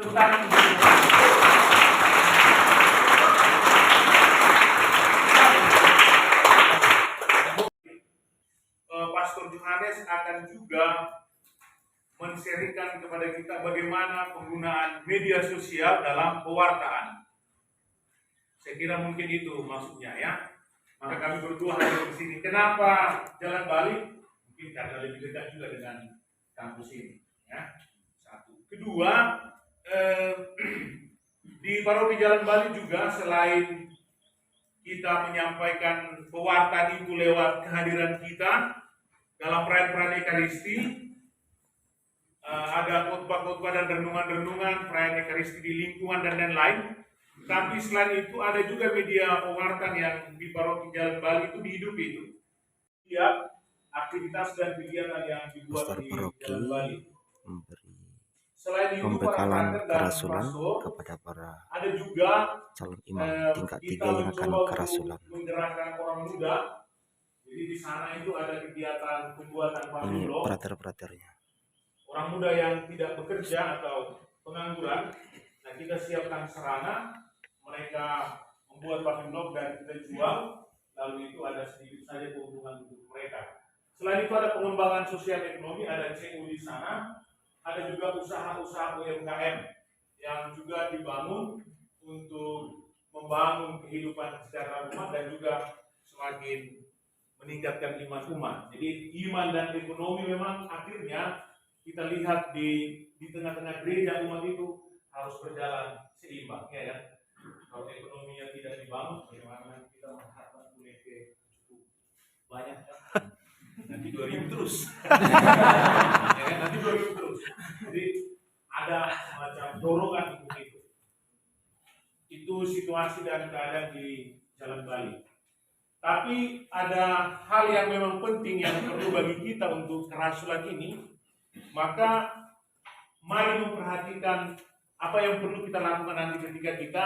tentang Pastor Johannes akan juga men-sharingkan kepada kita bagaimana penggunaan media sosial dalam pewartaan. Saya kira mungkin itu maksudnya ya. Maka kami berdua hadir di sini. Kenapa Jalan Bali? Mungkin karena lebih dekat juga dengan kampus ini. Ya. Satu. Kedua, di Paroki Jalan Bali juga selain kita menyampaikan pewartaan itu lewat kehadiran kita dalam perayaan Ekaristi, ada khotbah-khotbah dan renungan-renungan perayaan Ekaristi di lingkungan dan lain-lain. Tapi selain itu ada juga media pewartaan yang di Paroki Jalan Bali itu dihidupi itu. Ya, aktivitas dan kegiatan yang dibuat Pastor di Paroki Jalan Bali. memberi Selain itu, pembekalan para kerasulan pastor, kepada para ada juga calon imam tingkat 3 kita yang akan mencoba kerasulan. menggerakkan orang muda. Jadi di sana itu ada kegiatan pembuatan Ini pavillon. prater-praternya. Orang muda yang tidak bekerja atau pengangguran, nah kita siapkan sarana, mereka membuat pavillon dan kita jual, lalu itu ada sedikit saja keuntungan untuk mereka. Selain itu ada pengembangan sosial ekonomi, ada CU di sana, ada juga usaha-usaha UMKM yang juga dibangun untuk membangun kehidupan secara umat dan juga semakin meningkatkan iman umat. Jadi iman dan ekonomi memang akhirnya kita lihat di tengah-tengah gereja umat itu harus berjalan seimbang, ya kan? Kalau ekonominya tidak dibangun, bagaimana kita mengharapkan UNEP cukup banyak kan? Nanti 2000 terus. Ya kan? Nanti 2000 terus. Jadi ada semacam dorongan untuk itu. Itu situasi dan keadaan di Jalan Bali. Tapi ada hal yang memang penting yang perlu bagi kita untuk kerasulan ini, maka mari memperhatikan apa yang perlu kita lakukan nanti ketika kita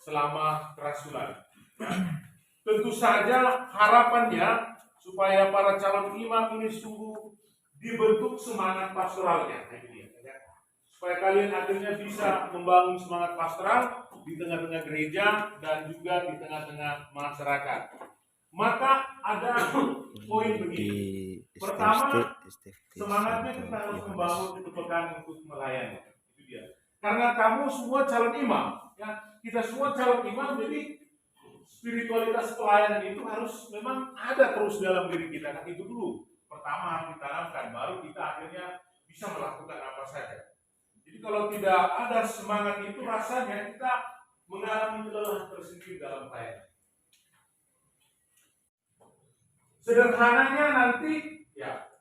selama kerasulan. Tentu saja harapannya supaya para calon imam ini sungguh dibentuk semangat pastoralnya, supaya kalian akhirnya bisa membangun semangat pastoral di tengah-tengah gereja dan juga di tengah-tengah masyarakat. Maka ada poin begini. Pertama, semangatnya kita harus membangun kepekaan untuk melayani. Itu dia. Karena kamu semua calon imam, ya, kita semua calon imam, jadi spiritualitas pelayanan itu harus memang ada terus dalam diri kita. Kan itu dulu. Pertama harus ditanamkan, baru kita akhirnya bisa melakukan apa saja. Jadi kalau tidak ada semangat itu, rasanya kita mengalami kelelahan tersendiri dalam pelayanan. Sederhananya nanti, ya,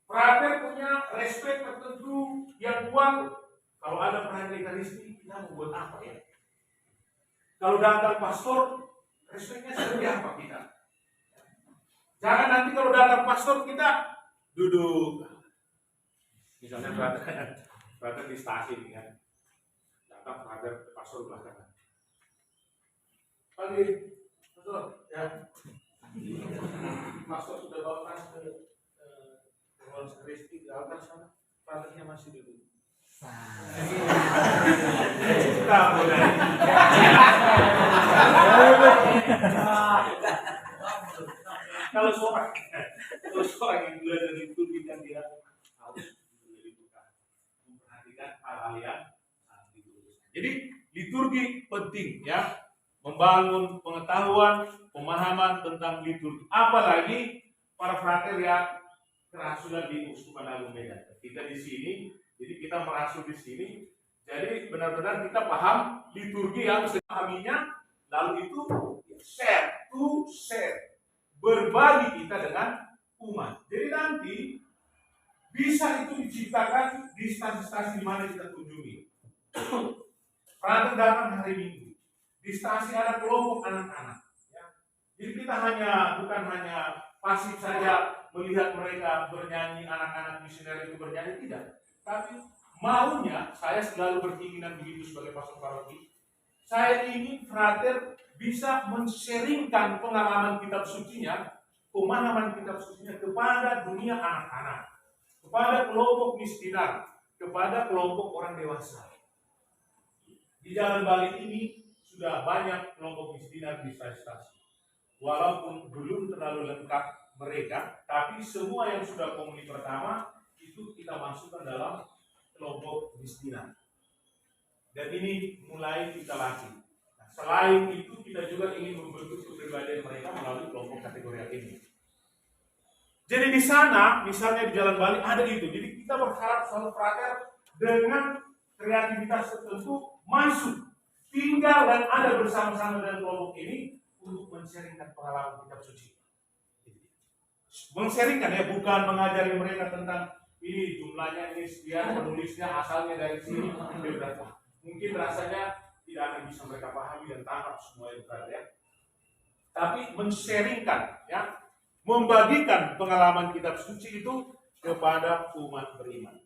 frater punya respek tertentu yang kuat. Kalau ada perayaan Ekaristi, kita membuat apa ya? Kalau datang pastor, respeknya seperti apa kita? Jangan nanti kalau datang pastor kita duduk. Misalnya frater di stasiun kan, datang frater pastor belakangan. Pagi, pastor, ya. Pastor sudah bawa tas ke ruang sakristi di altar sana, fraternya masih duduk. Kalau seorang yang belajar itu kan dia harus memperhatikan hal-hal yang ditulis. Jadi liturgi penting ya, membangun pengetahuan, pemahaman tentang liturgi. Apalagi para frater yang kerasulan di Uskupan Agung Medan. Kita di sini, jadi kita merasul di sini. Jadi benar-benar kita paham liturgi yang sepahaminya, lalu itu share, berbagi kita dengan umat. Jadi nanti bisa itu diciptakan di stasi-stasi di mana kita kunjungi. Frater datang hari Minggu. Di stasi ada kelompok anak-anak. Ya. Jadi kita bukan hanya pasif saja melihat mereka bernyanyi, anak-anak misioner itu bernyanyi, tidak. Tapi maunya, saya selalu berkeinginan begitu sebagai pastor paroki, saya ingin frater bisa men-sharingkan pengalaman kitab sucinya, pemahaman kitab sucinya kepada dunia anak-anak, kepada kelompok miskinan, kepada kelompok orang dewasa. Di Jalan Bali ini sudah banyak kelompok misdinar di stasi. Walaupun belum terlalu lengkap mereka, tapi semua yang sudah komuni pertama itu kita masukkan dalam kelompok misdinar. Dan ini mulai kita latih. Nah, selain itu kita juga ingin membentuk kepribadian mereka melalui kelompok kategori ini. Jadi di sana, misalnya di Jalan Bali ada itu. Jadi kita berharap selalu frater dengan kreativitas tertentu masuk, tinggal dan ada bersama-sama dengan kelompok ini untuk men-sharingkan pengalaman kitab suci. Men-sharingkan ya, bukan mengajari mereka tentang ini jumlahnya ini sekian, penulisnya asalnya dari sini, berapa. Mungkin rasanya tidak akan bisa mereka pahami dan tangkap semua itu ya. Tapi men-sharingkan ya, membagikan pengalaman kitab suci itu kepada umat beriman.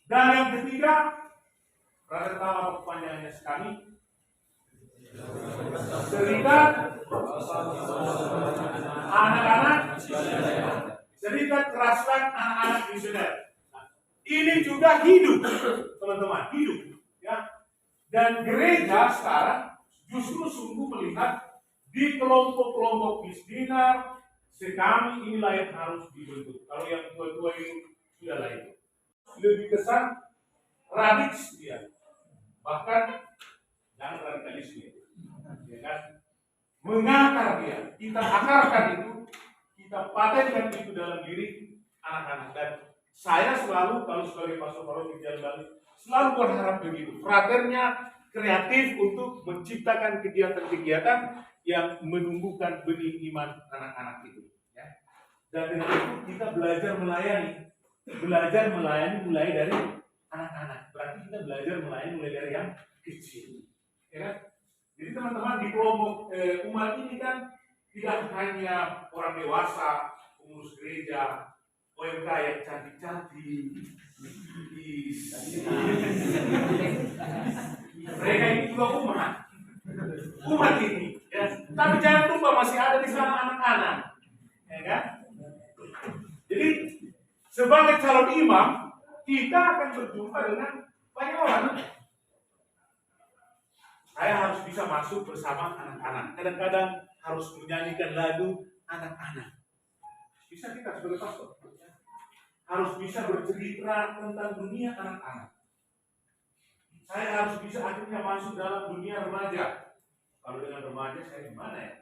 Dan yang ketiga, Raden tahu apa kepanjangannya sekali? Serikat anak-anak, serikat kerasulan anak-anak misioner. Ini juga hidup, teman-teman, hidup, ya. Dan gereja sekarang justru sungguh melihat di kelompok-kelompok misdinar, sekami inilah yang harus dibentuk. Kalau yang tua-tua itu sudah lain. Lebih kesan radikal dia, bahkan jangan radikalisme, ya kan? Mengakar dia, kita akarkan itu, kita patenkan itu dalam diri anak-anak. Dan saya selalu kalau sebagai pastor paroki Jalan Bali selalu berharap begitu, fraternya kreatif untuk menciptakan kegiatan-kegiatan yang menumbuhkan benih iman anak-anak itu. Ya. Dan dengan itu kita belajar melayani mulai dari anak-anak. Berarti kita belajar melayani mulai dari yang kecil. Ya kan? Jadi teman-teman di kelompok umat ini kan tidak hanya orang dewasa, pengurus gereja, OMK yang cantik-cantik. Mereka ini juga umat ini. Ya. Tapi jangan lupa masih ada di sana anak-anak. Ya kan? Jadi sebagai calon imam, kita akan berjumpa dengan banyak orang. Saya harus bisa masuk bersama anak-anak. Kadang-kadang harus menyanyikan lagu anak-anak. Bisa kita sebagai pastor. Harus bisa bercerita tentang dunia anak-anak. Saya harus bisa akhirnya masuk dalam dunia remaja. Kalau dengan remaja saya gimana ya?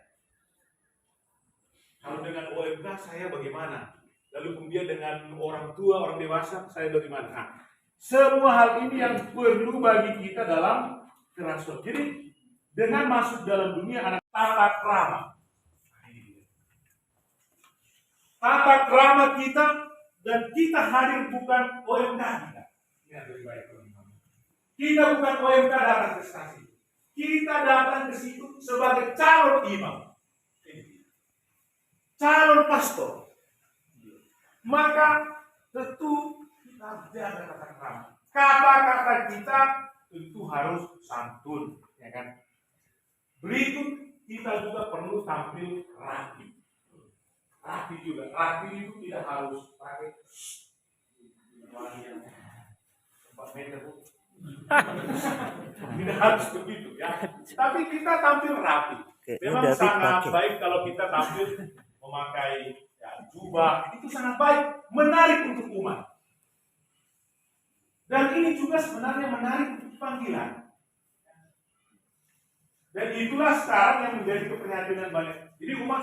Kalau dengan OMK saya bagaimana? Lalu kemudian dengan orang tua, orang dewasa, saya bagaimana? Nah, semua hal ini yang perlu bagi kita dalam kerasulan. Jadi, dengan masuk dalam dunia anak tata krama. Tata krama kita dan kita hadir bukan OMK kita. Ini yang lebih baik. Kita bukan OMK datang ke stasi. Kita datang ke situ sebagai calon imam. Calon pastor. Maka tentu kita harus jaga tata krama. Kata-kata kita tentu harus santun, ya kan? Berikut kita juga perlu tampil rapi. Rapi juga. Rapi itu tidak harus pakai yang 4 meter. Tidak harus begitu ya. Tapi kita tampil rapi. Memang sangat baik kalau kita tampil memakai jubah, itu sangat baik, menarik untuk umat. Dan ini juga sebenarnya menarik untuk panggilan. Dan itulah sekarang yang menjadi keprihatinan banyak. Jadi umat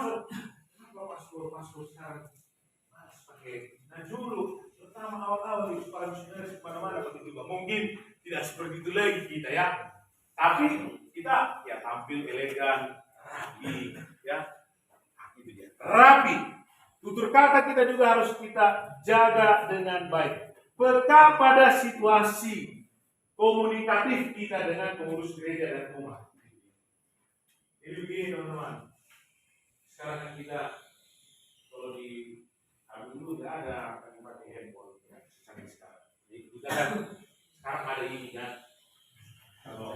pastor sekarang pakai najulu, pertama awal-awal itu para misionaris kemana-mana begitu. Mungkin tidak seperti itu lagi kita ya. Tapi kita ya tampil elegan, rapi, ya. Itu dia. Rapi. Tutur kata kita juga harus kita jaga dengan baik. Peka pada situasi komunikatif kita dengan pengurus gereja dan umat. Jadi begini teman-teman. Sekarang kita kalau di dulu tidak ada pakai handphone ya, sekarang. Jadi kita kan sekarang ada ini kan. Kalau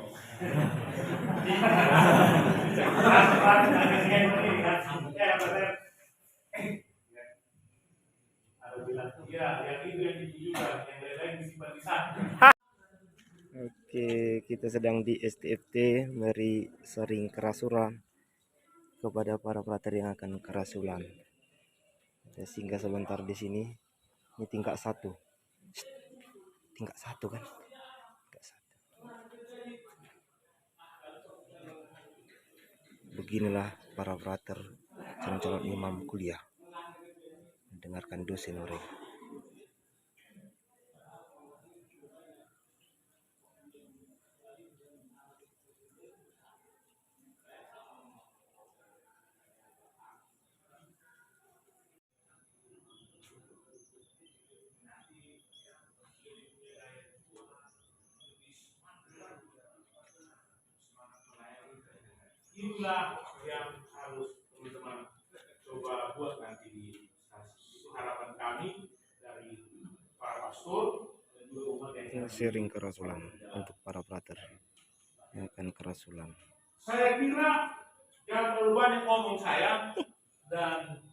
bilang, ya yang itu yang ditujukan, yang lain-lain disimpan di sana. Oke, kita sedang di STFT, mari sering kerasulan kepada para pelajar yang akan kerasulan. Kita singgah sebentar di sini. Ini tingkat 1. Tingkat 1 kan? Tingkat 1. Beginilah para pelajar calon-calon imam kuliah mendengarkan dosen mereka. Inilah yang harus teman-teman coba buat nanti di stasiun. Itu harapan kami dari para pastor dan juga umat yang Sharing kerasulan untuk para pelajar yang akan kerasulan. Saya kira jangan terlalu banyak ngomong saya, dan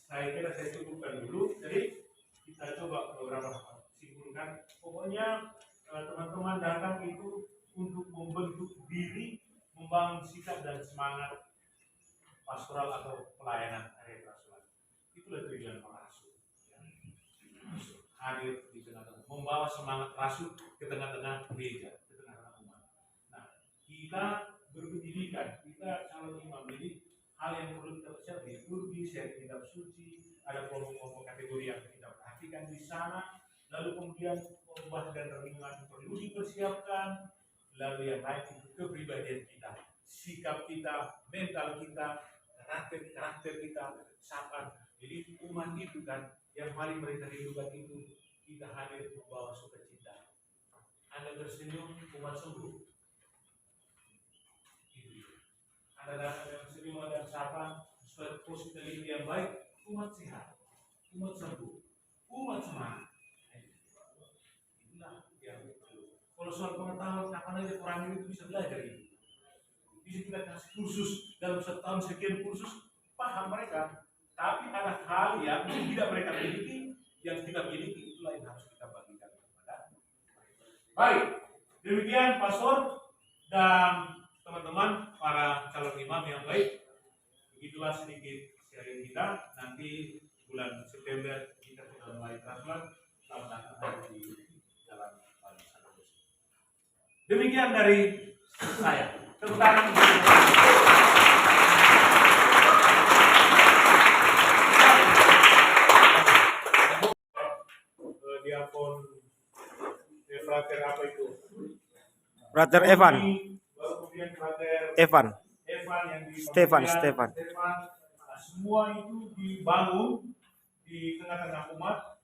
saya kira saya cukupkan dulu. Jadi kita coba beberapa simpulkan. Pokoknya teman-teman datang itu untuk membentuk diri, membangun sikap dan semangat pastoral atau pelayanan area kerasulan. Itulah tujuan rasul. Hadir di tengah-tengah, membawa semangat rasul ke tengah-tengah gereja, ke tengah-tengah umat. Nah, kita berpendidikan, kita calon imam, jadi hal yang perlu kita persiapkan liturgi, share kitab suci, ada kelompok-kelompok kategori yang kita perhatikan di sana, lalu kemudian khotbah dan renungan perlu dipersiapkan, lalu yang lain itu kepribadian kita, sikap kita, mental kita, karakter kita, sabar. Jadi umat itu kan yang paling mereka rindukan itu kita hadir membawa sukacita. Anda tersenyum, umat sembuh. Ada senyum, ada sapa, positivity yang baik, umat sehat, umat sembuh, umat semangat. Itulah yang kalau soal pengetahuan, kapan aja orang itu bisa belajar ini. Bisa kita kasih kursus dalam setahun sekian kursus, paham mereka. Tapi ada hal yang tidak mereka miliki, yang kita miliki, itulah yang harus kita bagikan kepada mereka. Baik, demikian pastor dan teman-teman para calon imam yang baik. Begitulah sedikit sharing kita. Nanti bulan September kita sudah mulai kerasulan. Selamat datang di Jalan Wali Sanabus. Demikian dari saya. Tepuk tangan. Diakon frater apa itu? Frater Evan. Baru kemudian frater Evan. yang di Stefan. Nah, semua itu dibangun di tengah-tengah umat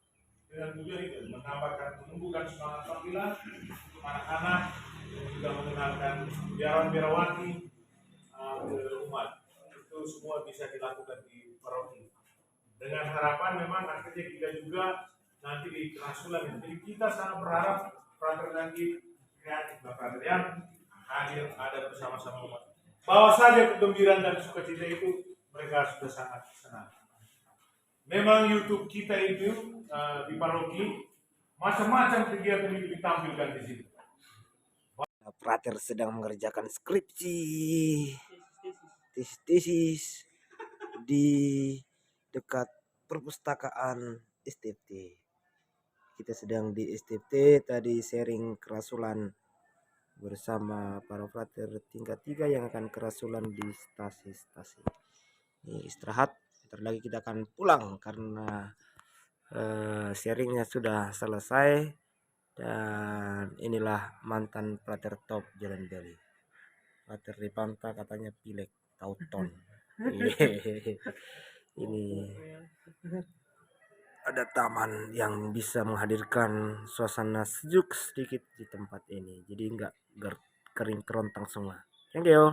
dengan tujuan itu menumbuhkan semangat panggilan untuk anak-anak, juga mengenalkan biarawan-biarawati ke umat. Itu semua bisa dilakukan di paroki. Dengan harapan memang akhirnya kita juga nanti di kerasulan. Jadi kita sangat berharap frater nanti kreatif, frater yang hadir ada bersama-sama umat. Bawa saja kegembiraan dan sukacita itu, mereka sudah sangat senang. Memang YouTube kita itu di paroki macam-macam kegiatan itu ditampilkan di sini. Frater sedang mengerjakan skripsi, tesis di dekat perpustakaan STFT. Kita sedang di STFT, tadi sharing kerasulan bersama para frater tingkat 3 yang akan kerasulan di stasi-stasi. Ini istirahat, bentar lagi kita akan pulang karena sharingnya sudah selesai. Dan inilah mantan frater top Jalan Bali. Frater Ripanta katanya pilek Tauton. Ini ada taman yang bisa menghadirkan suasana sejuk sedikit di tempat ini. Jadi enggak kering kerontang semua. Thank you.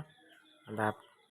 Mantap.